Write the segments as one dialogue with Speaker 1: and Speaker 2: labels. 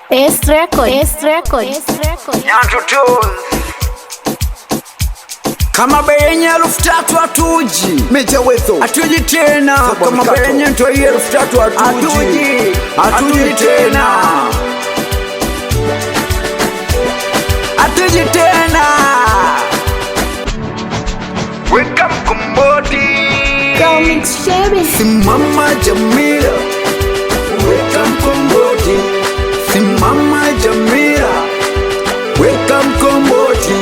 Speaker 1: Ace Record.
Speaker 2: Kama benye 3000 hatuji
Speaker 3: Meja wezo
Speaker 2: hatuji tena. Kama benye ntoi 3000 hatuji tena. Hatuji tena.
Speaker 3: Weka mkomboti
Speaker 1: Go mix Sherry.
Speaker 2: Simama Jamila, weka mkomboti. Simama Jamila, weka mkomboti.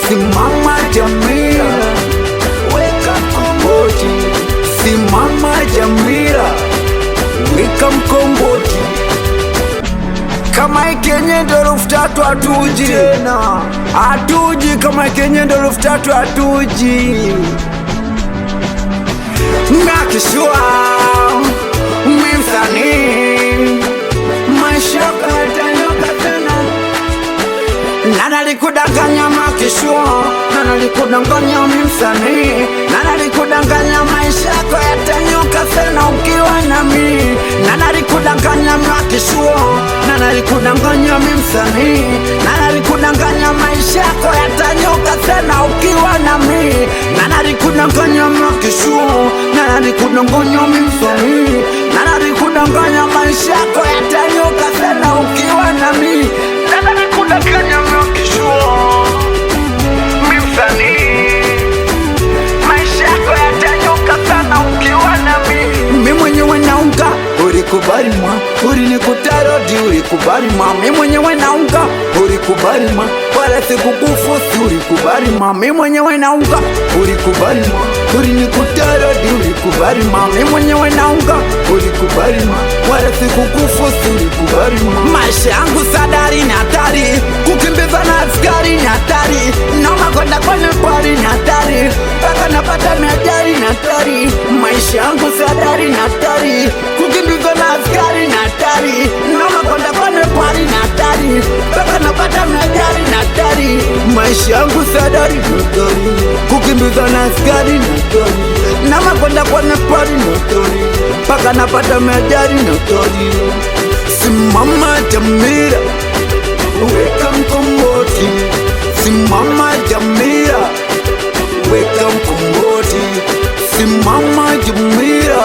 Speaker 2: Simama Jamila, weka mkomboti. Simama Jamila, weka mkomboti. Kama ikenye ndo 3000 hatuji tena. Hatuji kama ikenye ndo 3000 hatuji. Nakishua mimsanii maisha katanyoka tena. Nana likudanganya makishua, nana likudanganya mimsanii, nana likudanganya maisha yako yatanyoka tena ukiwa nami. Nana likudanganya makishua, nana likudanganya mimsanii, nana likudanganya maisha yako yatanyoka tena ukiwa nami. Nana likudanganya makishua, nana likudanganya mimsanii, nana likudanganya maisha yako yatanyoka tena ukiwa nami. Nana likudanganya makishua, mimsanii, maisha yako yatanyoka tena ukiwa nami. Mimi mwenyewe naunga ulikubali mwa, ulinikutarodi ulikubali mwa. Mimi mwenyewe naunga ulikubali mwa, wala sikukufusi ulikubali mwa. Mimi mwenyewe naunga ulikubali mwa, ulinikutarodi ulikubali mwa. Mimi mwenyewe naunga ulikubali mwa, wala sikukufusi ulikubali mwa. Maisha yangu sadari ni hatari, kukimbiza na askari ni hatari, naoma kwenda kwenye pari ni hatari, mpaka napata miajari ni hatari. Maisha yangu sadari ni hatari, kukimbiza na askari ni hatari, naoma kwenda kwenye pari ni hatari, mpaka napata miajari ni hatari. Maisha yangu sadari ni hatari, kukimbiza na askari ni hatari, naoma kwenda kwenye pari ni hatari, mpaka napata miajari ni hatari. Simama Jamila, weka mkomboti. Simama Jamila, weka mkomboti. Simama Jamila,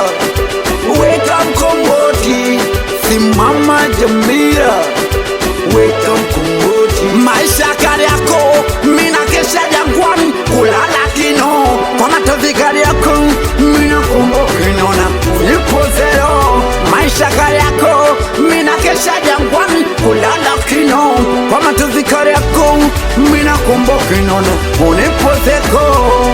Speaker 2: weka mkomboti. Simama Jamila, weka mkomboti. Maisha kari yako, mina kesha jangwani, kulala kino. Kwa matozi kari yako, mina kumbuka inona nipo zero. Maisha kari yako, mina kesha jangwani, kulala kino. Kwa matozi kari yako, mina kumbuka inona unipo zeko.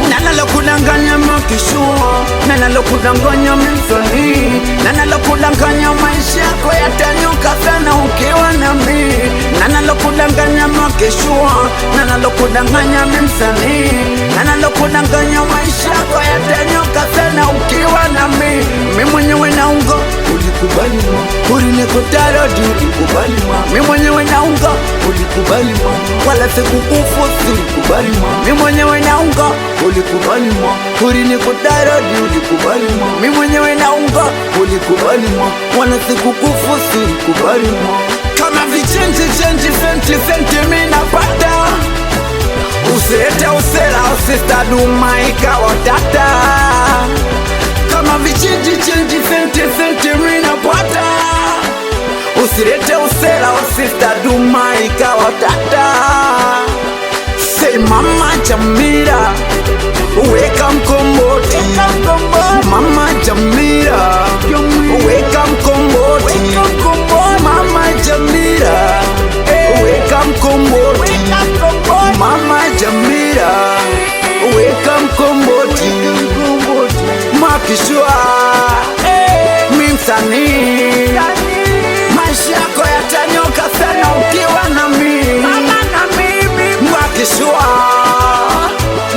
Speaker 2: Nana lokudanganya makishua, nana lokudanganya mimsanii, nana lokudanganya maisha yako yatanyoka sana ukiwa nami. Nana lokudanganya makishua, nana lokudanganya mimsanii, nana lokudanganya maisha yako yatanyoka sana ukiwa nami. Mimi mwenyewe naunga ulikubali mwa, ulinikutarodi ulikubali mwa. Mimi mwenyewe naunga ulikubali mwa, wala sikukufusi ulikubali mwa. Mimi mwenyewe naunga ulikubali mwa, ulinikutarodi ulikubali mwa. Mimi mwenyewe naunga ulikubali mwa, wala sikukufusi ulikubali mwa. Kama vichenji fenti mimi napata, usilete usela usista duma ikawa tata. Kama vichenji fenti mimi napata, usilete usela usista duma ikawa tata. Say Mama Jamila, weka mkomboti. Mama Jamila, weka mkomboti. Mama Jamila, weka mkomboti. Mama Jamila, weka mkomboti. Makishua mimsanii, maisha yako yatanyoka sana ukiwa nami. Makishua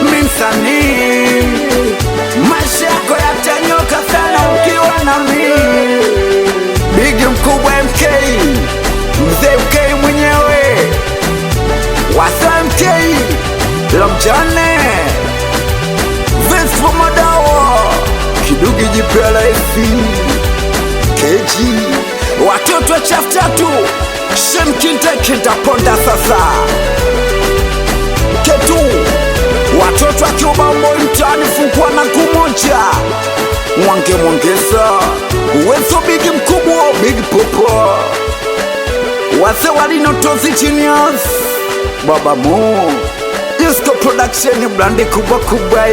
Speaker 2: mimsanii, maisha yako yatanyoka sana ukiwa nami. Bigi mkubwa MK, mzee MK mwenyewe, wasa MK Lamjane, Vince Madawa, Kidugi Jipela FC, KG watoto wa chafu tatu Shemkinda ponda sasa Ketu watoto wa Kiobambo mtaani fungua na kumoja Mwange mwongeza uwezo bigi mkubwa big popo wase walinotozi genius Baba Mo Disco Production brandi kubwa kubwa